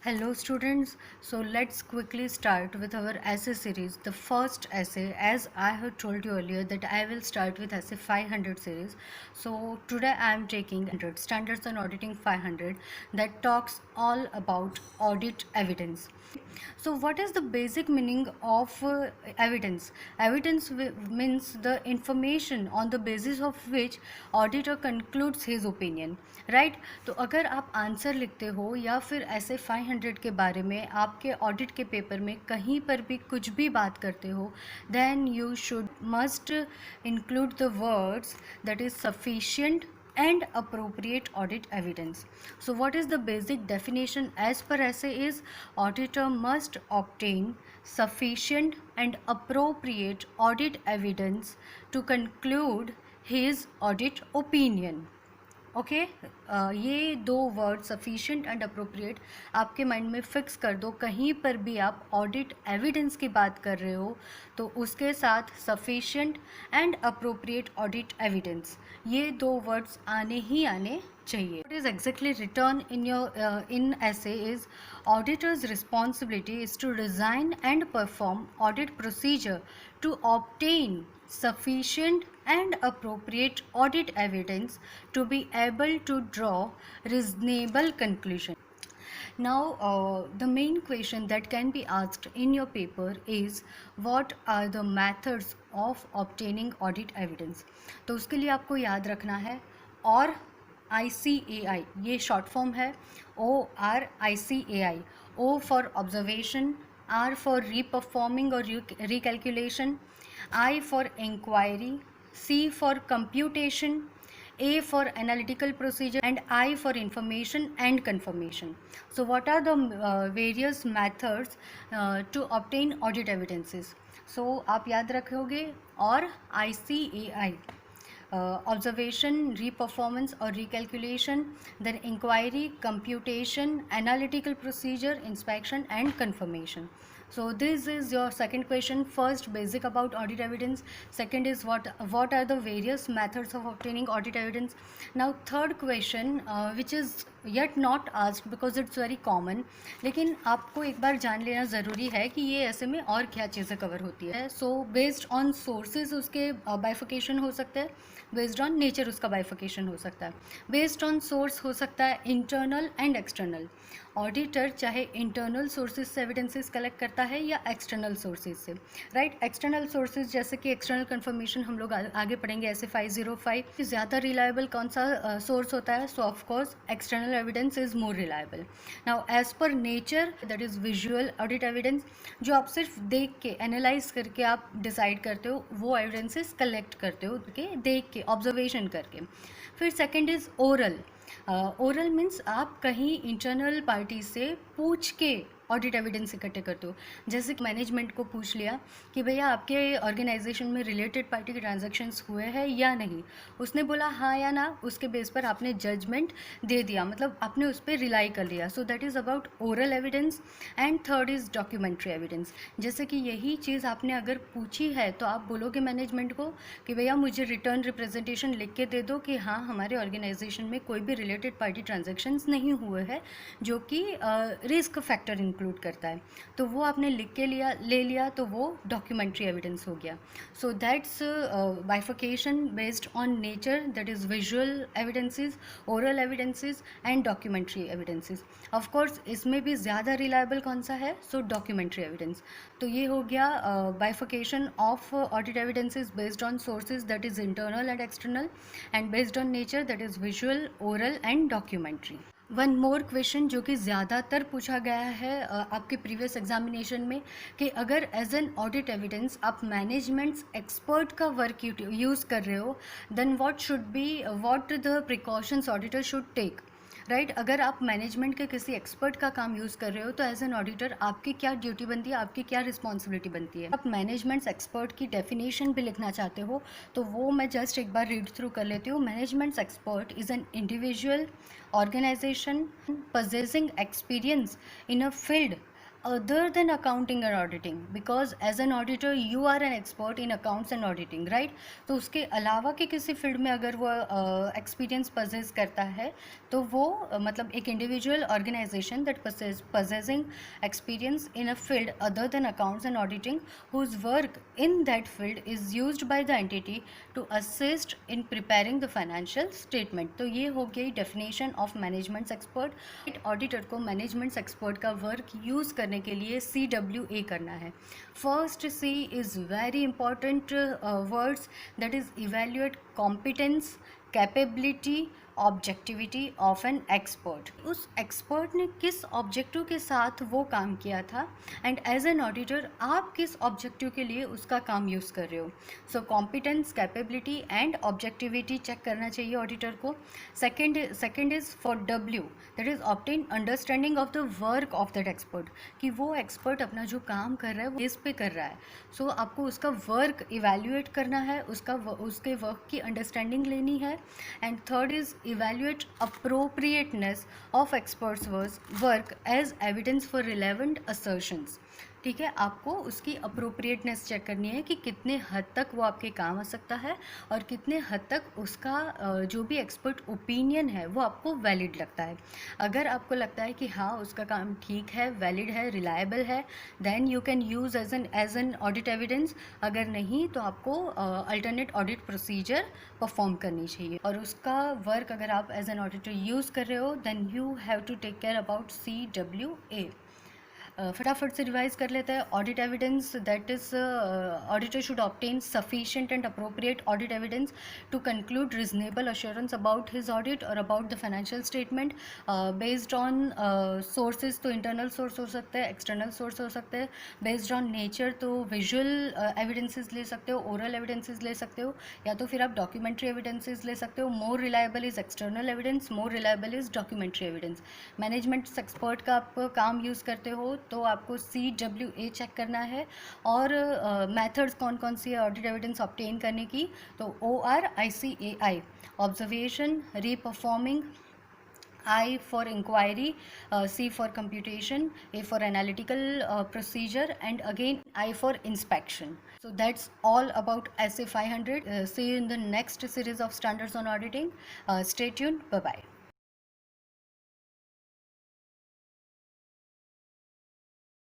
Hello students, so let's quickly start with our essay series. The first essay, as I have told you earlier that I will start with essay 500 series. So today I am taking Standards on Auditing 500 that talks all about audit evidence. So what is the basic meaning of evidence? Evidence means the information on the basis of which auditor concludes his opinion, right? तो अगर आप answer लिखते हो या फिर ऐसे 500 के बारे में आपके ऑडिट के पेपर में कहीं पर भी कुछ भी बात करते हो, then you should must include the words that is sufficient and appropriate audit evidence. So what is the basic definition as per essay is auditor must obtain sufficient and appropriate audit evidence to conclude his audit opinion. Okay ये दो word sufficient and appropriate आपके mind में fix कर दो. कहीं पर भी आप ऑडिट एविडेंस की बात कर रहे हो तो उसके साथ sufficient and appropriate audit evidence, ये दो वर्ड्स आने ही आने चाहिए. What is exactly written in your in essay is auditor's responsibility is to design and perform audit procedure to obtain sufficient and appropriate audit evidence to be able to draw reasonable conclusion. Now the main question that can be asked in your paper is what are the methods of obtaining audit evidence. तो उसके लिए आपको याद रखना है और ICAI, ये short form है. ORICAI, O for observation, R for reperforming और recalculation, I for inquiry, C for computation, A for analytical procedure and I for information and confirmation. So what are the various methods to obtain audit evidences? So आप याद रखोगे और ICAI, observation, reperformance or recalculation, then inquiry, computation, analytical procedure, inspection and confirmation. So this is your second question. First, basic about audit evidence. Second is what are the various methods of obtaining audit evidence. Now third question, which is yet not asked because it's very common, लेकिन आपको एक बार जान लेना ज़रूरी है कि ये ऐसे में और क्या चीज़ें कवर होती है. सो बेस्ड ऑन सोर्सेज उसके बाइफिकेशन हो सकते हैं, बेस्ड ऑन नेचर उसका बाइफिकेशन हो सकता है. बेस्ड ऑन सोर्स हो सकता है इंटरनल एंड एक्सटर्नल. ऑडिटर चाहे इंटरनल सोर्सेज से एविडेंसेस कलेक्ट करता है या एक्सटर्नल सोर्सेज से, राइट. एक्सटर्नल सोर्सेज जैसे कि एक्सटर्नल कंफर्मेशन हम लोग आगे पढ़ेंगे ऐसे 505. ज़्यादा रिलायबल कौन सा सोर्स होता है? So of course external evidence is more reliable. Now as per nature that is visual audit evidence, जो आप सिर्फ देख के एनालाइज करके आप डिसाइड करते हो, वो एविडेंसेस कलेक्ट करते हो देख के ऑब्जर्वेशन करके. फिर second is oral. Oral means आप कहीं इंटरनल पार्टी से पूछ के ऑडिट एविडेंस इकट्ठे करते हो. जैसे मैनेजमेंट को पूछ लिया कि भैया आपके ऑर्गेनाइजेशन में रिलेटेड पार्टी के ट्रांजैक्शंस हुए हैं या नहीं, उसने बोला हाँ या ना, उसके बेस पर आपने जजमेंट दे दिया, मतलब आपने उस पर रिलाई कर लिया. So that is about oral evidence. And third is documentary evidence. जैसे कि यही चीज़ आपने अगर पूछी है तो आप बोलोगे मैनेजमेंट को कि भैया मुझे रिटर्न रिप्रेजेंटेशन लिख के दे दो कि हाँ हमारे ऑर्गेनाइजेशन में कोई भी रिलेटेड पार्टी ट्रांजैक्शंस नहीं हुए हैं जो कि रिस्क फैक्टर इंक्लूड करता है. तो वो आपने लिख के ले लिया तो वो डॉक्यूमेंट्री एविडेंस हो गया. So that's बाइफिकेशन based on nature, that is visual evidences, oral evidences and documentary evidences. Of course इसमें भी ज़्यादा रिलायबल कौन सा है? सो डॉक्यूमेंट्री एविडेंस. तो ये हो गया बाइफिकेशन of audit evidences based on sources that is internal and external, and based on nature that is visual, oral and documentary. One more question जो कि ज़्यादातर पूछा गया है आपके प्रीवियस एग्जामिनेशन में, कि अगर एज एन ऑडिट एविडेंस आप मैनेजमेंट्स एक्सपर्ट का वर्क यूज़ कर रहे हो, then what the precautions auditor should take, right. अगर आप मैनेजमेंट के किसी एक्सपर्ट का काम यूज़ कर रहे हो तो एज एन ऑडिटर आपकी क्या ड्यूटी बनती है, आपकी क्या रिस्पॉन्सिबिलिटी बनती है. आप मैनेजमेंट्स एक्सपर्ट की डेफिनेशन भी लिखना चाहते हो तो वो मैं जस्ट एक बार रीड थ्रू कर लेती हूँ. Managements expert is an individual organization possessing experience in a field other than accounting and auditing, because as an auditor you are an expert in accounts and auditing, right? तो उसके अलावा के किसी field में अगर वो एक्सपीरियंस पजेस करता है तो वो मतलब एक individual organization that possessing experience in a field other than accounts and auditing, whose work in that field is used by the entity to assist in preparing the financial statement. तो ये हो गई definition of managements expert. Auditor को managements expert का work use करने के लिए CWA करना है। First C is very important words, that is evaluate competence, capability, objectivity of an expert. उस एक्सपर्ट ने किस ऑब्जेक्टिव के साथ वो काम किया था, एंड एज एन ऑडिटर आप किस ऑब्जेक्टिव के लिए उसका काम यूज़ कर रहे हो। So competence, capability and objectivity check करना चाहिए ऑडिटर को। Second is for W, that is obtain understanding of the work of that expert, कि वो एक्सपर्ट अपना जो काम कर रहा है वो किस पे कर रहा है। सो आपको उसका वर्क इवेल्युएट करना है, उसके वर्क की अंडरस्टैंडिंग लेनी है। And third is evaluate appropriateness of experts work as evidence for relevant assertions। ठीक है, आपको उसकी अप्रोप्रिएटनेस चेक करनी है कि कितने हद तक वो आपके काम आ सकता है और कितने हद तक उसका जो भी एक्सपर्ट ओपिनियन है वो आपको वैलिड लगता है। अगर आपको लगता है कि हाँ उसका काम ठीक है, वैलिड है, रिलायबल है, then you can use as an audit evidence. अगर नहीं तो आपको अल्टरनेट ऑडिट प्रोसीजर परफॉर्म करनी चाहिए। और उसका वर्क अगर आप एज एन ऑडिटर यूज़ कर रहे हो then you have to take care about CWA। फटाफट से रिवाइज कर लेते हैं। Audit evidence, that is auditor should obtain sufficient and appropriate audit evidence to conclude reasonable assurance about his audit और about the financial statement based on sources. तो internal source हो सकते हैं, एक्सटर्नल सोर्स हो सकते हैं। बेस्ड ऑन नेचर तो visual evidences ले सकते हो, ओरल एविडेंसेस ले सकते हो, या तो फिर आप डॉक्यूमेंट्री एविडेंसेस ले सकते हो। More reliable is external evidence, more reliable is documentary evidence. Management expert का आप काम यूज़ करते हो तो आपको CWA चेक करना है। और मेथड्स कौन कौन सी है ऑडिट एविडेंस ऑब्टेन करने की, तो OR ICAI, observation, reperforming, I for inquiry, C for computation, A for analytical procedure, and again I for inspection. So that's all about SA 500. See you in the next series of standards on auditing. Stay tuned. Bye bye.